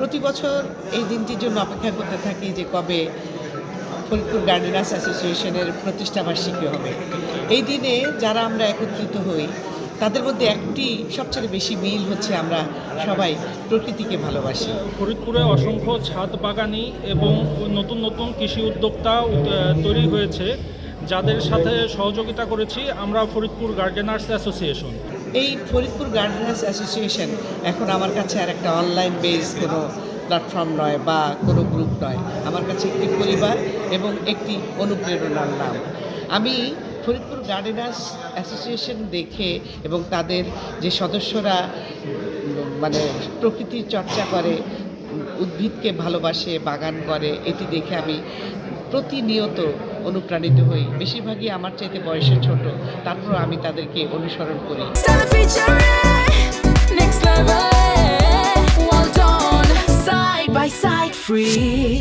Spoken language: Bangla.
প্রতি বছর এই দিনটির জন্য অপেক্ষা করতে থাকি যে কবে ফরিদপুর গার্ডেনার্স অ্যাসোসিয়েশনের প্রতিষ্ঠাবার্ষিকী হবে। এই দিনে যারা আমরা একত্রিত হই তাদের মধ্যে একটি সবচেয়ে বেশি মিল হচ্ছে আমরা সবাই প্রকৃতিকে ভালোবাসি। ফরিদপুরে অসংখ্য ছাদ বাগানি এবং নতুন নতুন কৃষি উদ্যোক্তা তৈরি হয়েছে, যাদের সাথে সহযোগিতা করেছি আমরা ফরিদপুর গার্ডেনার্স অ্যাসোসিয়েশন। এই ফরিদপুর গার্ডেনার্স অ্যাসোসিয়েশন এখন আমার কাছে আর একটা অনলাইন বেস কোনো প্ল্যাটফর্ম নয় বা কোনো গ্রুপ নয়, আমার কাছে একটি পরিবার এবং একটি অনুপ্রেরণার নাম। আমি ফরিদপুর গার্ডেনার্স অ্যাসোসিয়েশন দেখে এবং তাদের যে সদস্যরা মানে প্রকৃতির চর্চা করে, উদ্ভিদকে ভালোবাসে, বাগান করে, এটি দেখে আমি প্রতিনিয়ত অনুপ্রাণিত হই। বেশিরভাগই আমার চাইতে বয়সে ছোট, তারপর আমি তাদেরকে অনুসরণ করি। Well done, side by side, free